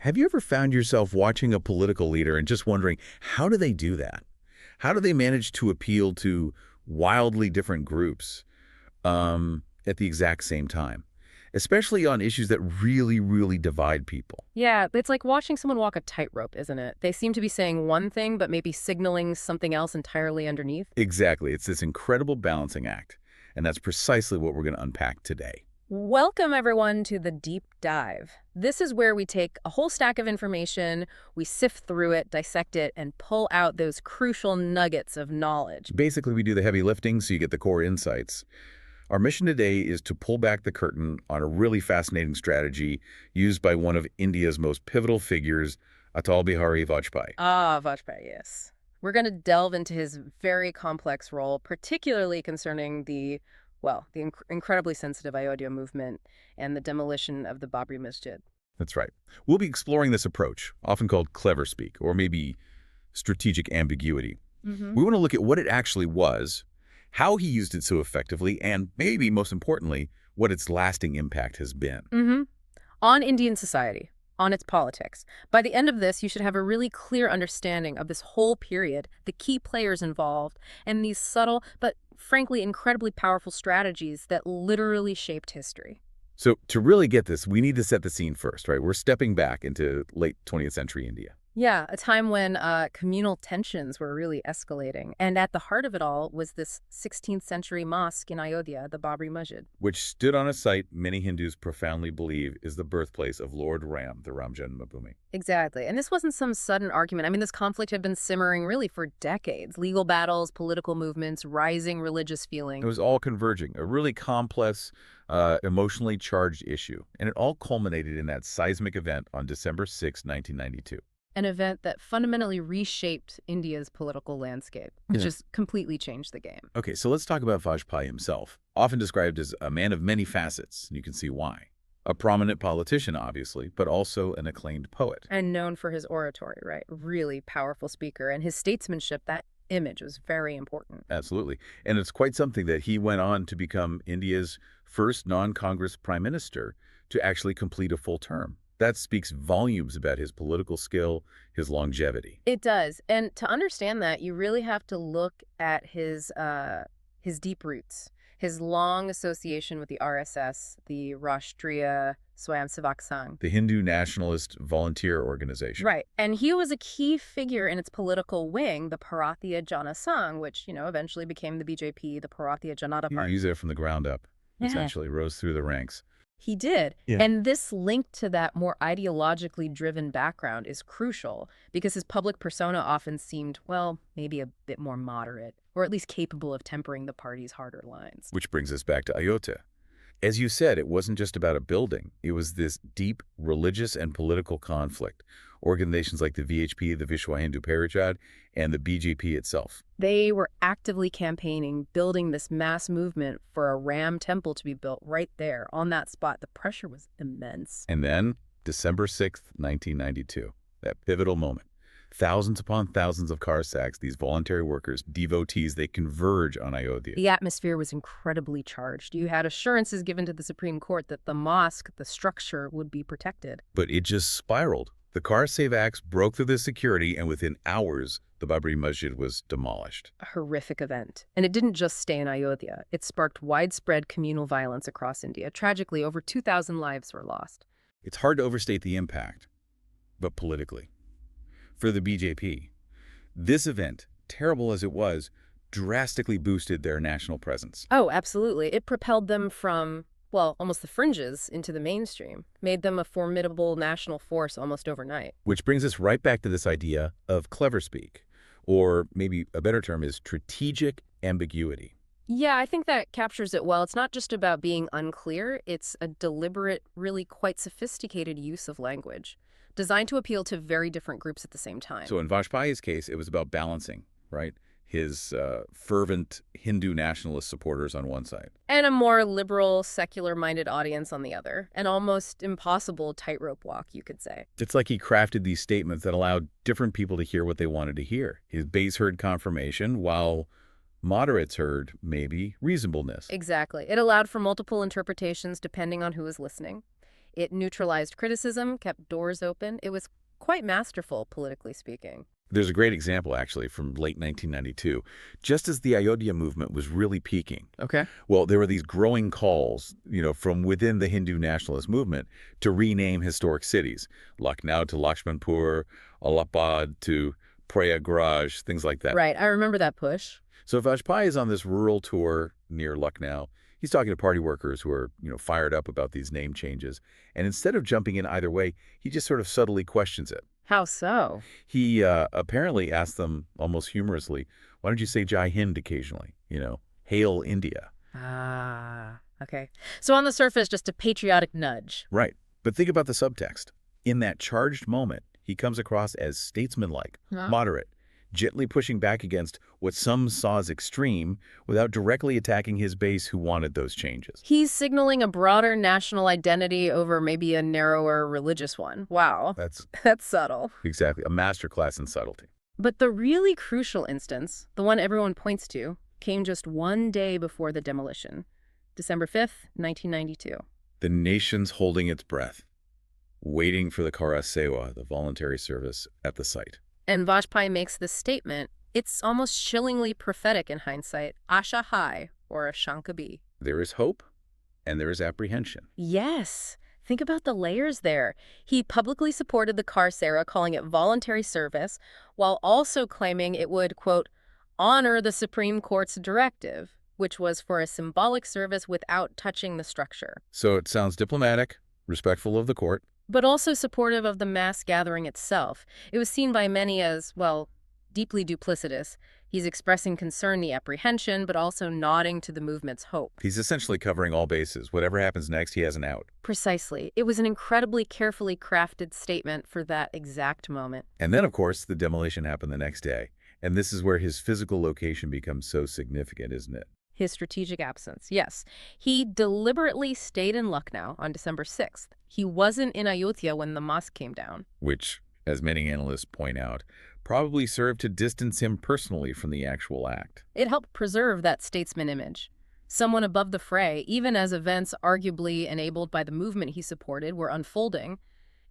Have you ever found yourself watching a political leader and just wondering, how do they do that? How do they manage to appeal to wildly different groups at the exact same time? Especially on issues that really, really divide people. Yeah, it's like watching someone walk a tightrope, isn't it? They seem to be saying one thing, but maybe signaling something else entirely underneath. Exactly. It's this incredible balancing act. And that's precisely what we're going to unpack today. Welcome, everyone, to the Deep Dive. This is where we take a whole stack of information, we sift through it, dissect it, and pull out those crucial nuggets of knowledge. Basically, we do the heavy lifting so you get the core insights. Our mission today is to pull back the curtain on a really fascinating strategy used by one of India's most pivotal figures, Atal Bihari Vajpayee. Ah, Vajpayee, yes. We're going to delve into his very complex role, particularly concerning the incredibly sensitive Ayodhya movement and the demolition of the Babri Masjid. That's right. We'll be exploring this approach, often called Cleverspeak, or maybe strategic ambiguity. We want to look at what it actually was, how he used it so effectively, and maybe, most importantly, what its lasting impact has been. On Indian society, on its politics. By the end of this, you should have a really clear understanding of this whole period, the key players involved, and these subtle, but frankly incredibly powerful strategies that literally shaped history. So to really get this, we need to set the scene first, right? We're stepping back into late 20th century India. Yeah, a time when communal tensions were really escalating. And at the heart of it all was this 16th century mosque in Ayodhya, the Babri Masjid. Which stood on a site many Hindus profoundly believe is the birthplace of Lord Ram, the Ram Janmabhoomi. Exactly. And this wasn't some sudden argument. I mean, this conflict had been simmering really for decades. Legal battles, political movements, rising religious feeling. It was all converging, a really complex, emotionally charged issue. And it all culminated in that seismic event on December 6, 1992. An event that fundamentally reshaped India's political landscape, which just completely changed the game. Okay, so let's talk about Vajpayee himself, often described as a man of many facets, and you can see why. A prominent politician, obviously, but also an acclaimed poet. And known for his oratory, right? Really powerful speaker. And his statesmanship, that image was very important. Absolutely. And it's quite something that he went on to become India's first non-Congress prime minister to actually complete a full term. That speaks volumes about his political skill, his longevity. It does. And to understand that, you really have to look at his deep roots, his long association with the RSS, the Rashtriya Swayamsevak Sangh. The Hindu Nationalist Volunteer Organization. Right. And he was a key figure in its political wing, the Bharatiya Jana Sangh, which, eventually became the BJP, the Bharatiya Janata Party. He was there from the ground up, essentially, rose through the ranks. He did. Yeah. And this link to that more ideologically driven background is crucial because his public persona often seemed, well, maybe a bit more moderate, or at least capable of tempering the party's harder lines. Which brings us back to Ayodhya. As you said, it wasn't just about a building. It was this deep religious and political conflict. Organizations like the VHP, the Vishwa Hindu Parishad, and the BJP itself. They were actively campaigning, building this mass movement for a Ram temple to be built right there on that spot. The pressure was immense. And then, December 6th, 1992, that pivotal moment. Thousands upon thousands of Cossacks, these voluntary workers, devotees, they converge on Ayodhya. The atmosphere was incredibly charged. You had assurances given to the Supreme Court that the mosque, the structure, would be protected. But it just spiraled. The Cossacks broke through the security, and within hours, the Babri Masjid was demolished. A horrific event. And it didn't just stay in Ayodhya. It sparked widespread communal violence across India. Tragically, over 2,000 lives were lost. It's hard to overstate the impact, but politically. For the BJP, this event, terrible as it was, drastically boosted their national presence. Oh, absolutely. It propelled them from, almost the fringes into the mainstream, made them a formidable national force almost overnight. Which brings us right back to this idea of Cleverspeak, or maybe a better term is strategic ambiguity. Yeah, I think that captures it well. It's not just about being unclear. It's a deliberate, really quite sophisticated use of language, designed to appeal to very different groups at the same time. So in Vajpayee's case, it was about balancing, right? His fervent Hindu nationalist supporters on one side. And a more liberal, secular-minded audience on the other. An almost impossible tightrope walk, you could say. It's like he crafted these statements that allowed different people to hear what they wanted to hear. His base heard confirmation, while moderates heard, maybe, reasonableness. Exactly. It allowed for multiple interpretations depending on who was listening. It neutralized criticism, kept doors open. It was quite masterful, politically speaking. There's a great example, actually, from late 1992, just as the Ayodhya movement was really peaking. Okay. Well, there were these growing calls, from within the Hindu nationalist movement to rename historic cities, Lucknow to Lakshmanpur, Allahabad to Prayagraj, things like that. Right, I remember that push. So Vajpayee is on this rural tour near Lucknow. He's talking to party workers who are, fired up about these name changes. And instead of jumping in either way, he just sort of subtly questions it. How so? He apparently asked them almost humorously, why don't you say Jai Hind occasionally? Hail India. Ah, okay. So on the surface, just a patriotic nudge. Right. But think about the subtext. In that charged moment, he comes across as statesmanlike, moderate, gently pushing back against what some saw as extreme without directly attacking his base who wanted those changes. He's signaling a broader national identity over maybe a narrower religious one. Wow. That's subtle. exactly a masterclass in subtlety. But the really crucial instance, the one everyone points to, came just one day before the demolition, December 5th, 1992. The nation's holding its breath, waiting for the Kara Sewa, the voluntary service, at the site. And Vajpayee makes this statement. It's almost chillingly prophetic in hindsight. Asha hai, or Shanka bhi. There is hope, and there is apprehension. Yes. Think about the layers there. He publicly supported the Kar Sera, calling it voluntary service, while also claiming it would, quote, honor the Supreme Court's directive, which was for a symbolic service without touching the structure. So it sounds diplomatic, respectful of the court. But also supportive of the mass gathering itself. It was seen by many as, well, deeply duplicitous. He's expressing concern, the apprehension, but also nodding to the movement's hope. He's essentially covering all bases. Whatever happens next, he has an out. Precisely. It was an incredibly carefully crafted statement for that exact moment. And then, of course, the demolition happened the next day. And this is where his physical location becomes so significant, isn't it? His strategic absence, yes. He deliberately stayed in Lucknow on December 6th. He wasn't in Ayodhya when the mosque came down. Which, as many analysts point out, probably served to distance him personally from the actual act. It helped preserve that statesman image. Someone above the fray, even as events arguably enabled by the movement he supported were unfolding.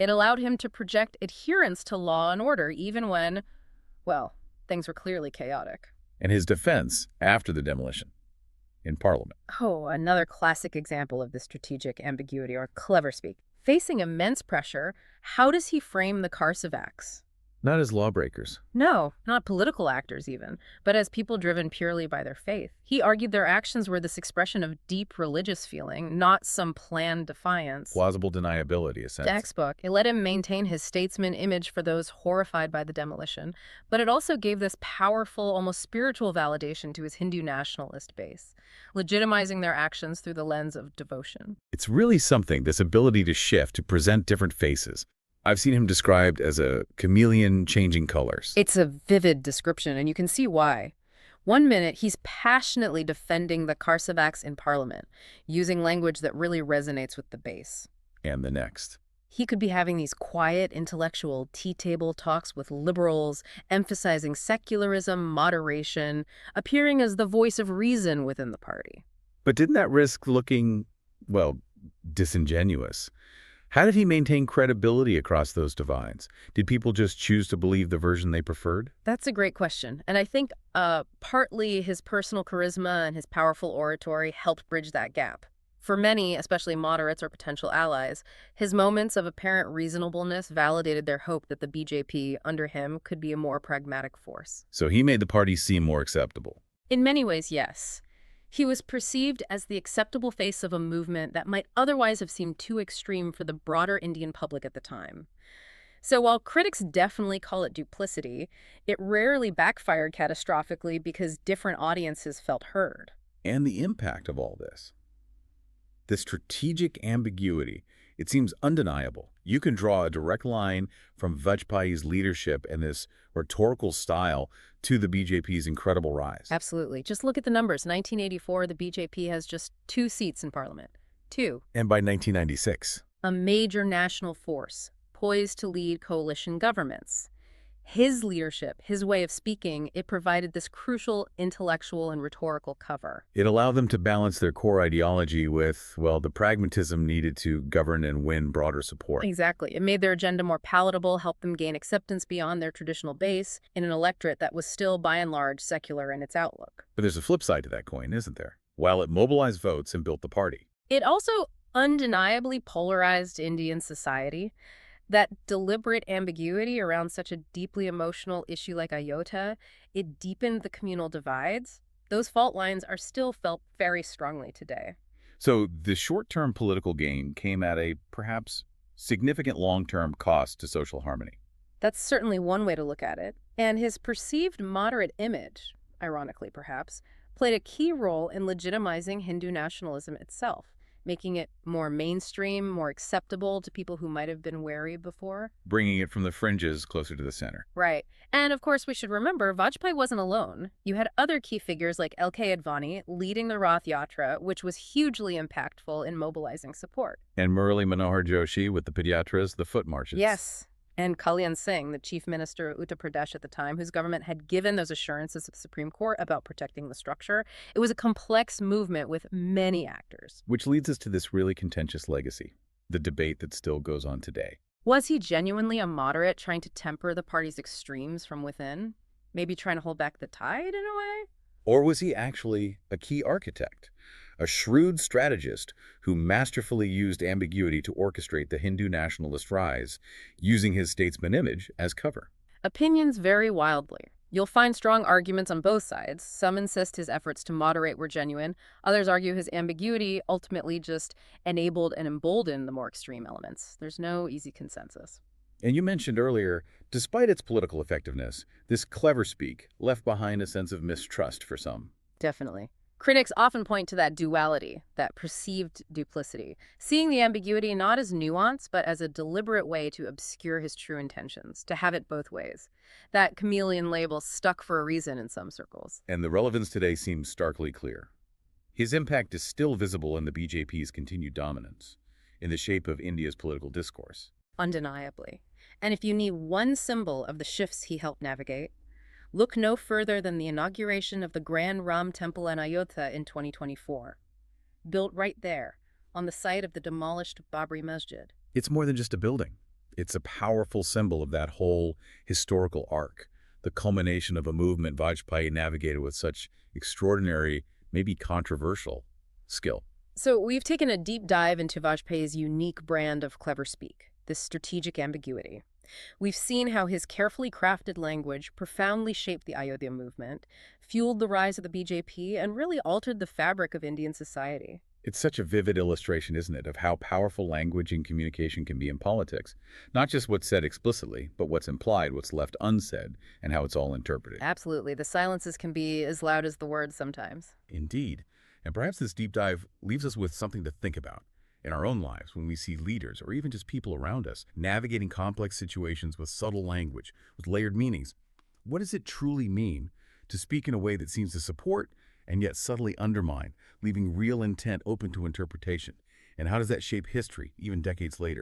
It allowed him to project adherence to law and order even when, well, things were clearly chaotic. And his defense after the demolition in Parliament. Oh, another classic example of the strategic ambiguity, or Cleverspeak. Facing immense pressure, how does he frame the Karsavaks? Not as lawbreakers. No, not political actors even, but as people driven purely by their faith. He argued their actions were this expression of deep religious feeling, not some planned defiance. Plausible deniability, essentially. Textbook. It let him maintain his statesman image for those horrified by the demolition, but it also gave this powerful, almost spiritual validation to his Hindu nationalist base, legitimizing their actions through the lens of devotion. It's really something, this ability to shift, to present different faces. I've seen him described as a chameleon changing colors. It's a vivid description, and you can see why. One minute, he's passionately defending the Karsavaks in Parliament, using language that really resonates with the base. And the next. He could be having these quiet, intellectual tea table talks with liberals, emphasizing secularism, moderation, appearing as the voice of reason within the party. But didn't that risk looking, well, disingenuous? How did he maintain credibility across those divides? Did people just choose to believe the version they preferred? That's a great question. And I think partly his personal charisma and his powerful oratory helped bridge that gap. For many, especially moderates or potential allies, his moments of apparent reasonableness validated their hope that the BJP, under him, could be a more pragmatic force. So he made the party seem more acceptable. In many ways, yes. He was perceived as the acceptable face of a movement that might otherwise have seemed too extreme for the broader Indian public at the time. So while critics definitely call it duplicity, it rarely backfired catastrophically because different audiences felt heard. And the impact of all this. The strategic ambiguity, it seems undeniable. You can draw a direct line from Vajpayee's leadership and this rhetorical style to the BJP's incredible rise. Absolutely. Just look at the numbers. 1984, the BJP has just 2 seats in Parliament. 2. And by 1996. A major national force, poised to lead coalition governments. His leadership, his way of speaking, it provided this crucial intellectual and rhetorical cover. It allowed them to balance their core ideology with, well, the pragmatism needed to govern and win broader support. Exactly. It made their agenda more palatable, helped them gain acceptance beyond their traditional base in an electorate that was still, by and large, secular in its outlook. But there's a flip side to that coin, isn't there? While it mobilized votes and built the party. It also undeniably polarized Indian society. That deliberate ambiguity around such a deeply emotional issue like Ayodhya, it deepened the communal divides. Those fault lines are still felt very strongly today. So the short-term political gain came at a perhaps significant long-term cost to social harmony. That's certainly one way to look at it. And his perceived moderate image, ironically perhaps, played a key role in legitimizing Hindu nationalism itself, making it more mainstream, more acceptable to people who might have been wary before. Bringing it from the fringes closer to the center. Right. And of course, we should remember, Vajpayee wasn't alone. You had other key figures like L.K. Advani leading the Rath Yatra, which was hugely impactful in mobilizing support. And Murali Manohar Joshi with the Padyatras, the foot marches. Yes. And Kalyan Singh, the chief minister of Uttar Pradesh at the time, whose government had given those assurances to the Supreme Court about protecting the structure. It was a complex movement with many actors. Which leads us to this really contentious legacy, the debate that still goes on today. Was he genuinely a moderate trying to temper the party's extremes from within? Maybe trying to hold back the tide in a way? Or was he actually a key architect, a shrewd strategist who masterfully used ambiguity to orchestrate the Hindu nationalist rise, using his statesman image as cover? Opinions vary wildly. You'll find strong arguments on both sides. Some insist his efforts to moderate were genuine. Others argue his ambiguity ultimately just enabled and emboldened the more extreme elements. There's no easy consensus. And you mentioned earlier, despite its political effectiveness, this Cleverspeak left behind a sense of mistrust for some. Definitely. Critics often point to that duality, that perceived duplicity, seeing the ambiguity not as nuance, but as a deliberate way to obscure his true intentions, to have it both ways. That chameleon label stuck for a reason in some circles. And the relevance today seems starkly clear. His impact is still visible in the BJP's continued dominance, in the shape of India's political discourse. Undeniably. And if you need one symbol of the shifts he helped navigate, look no further than the inauguration of the Grand Ram Temple in Ayodhya in 2024. Built right there, on the site of the demolished Babri Masjid. It's more than just a building. It's a powerful symbol of that whole historical arc, the culmination of a movement Vajpayee navigated with such extraordinary, maybe controversial, skill. So we've taken a deep dive into Vajpayee's unique brand of Cleverspeak, this strategic ambiguity. We've seen how his carefully crafted language profoundly shaped the Ayodhya movement, fueled the rise of the BJP, and really altered the fabric of Indian society. It's such a vivid illustration, isn't it, of how powerful language and communication can be in politics. Not just what's said explicitly, but what's implied, what's left unsaid, and how it's all interpreted. Absolutely. The silences can be as loud as the words sometimes. Indeed. And perhaps this deep dive leaves us with something to think about in our own lives when we see leaders, or even just people around us, navigating complex situations with subtle language, with layered meanings. What does it truly mean to speak in a way that seems to support and yet subtly undermine, leaving real intent open to interpretation? And how does that shape history, even decades later?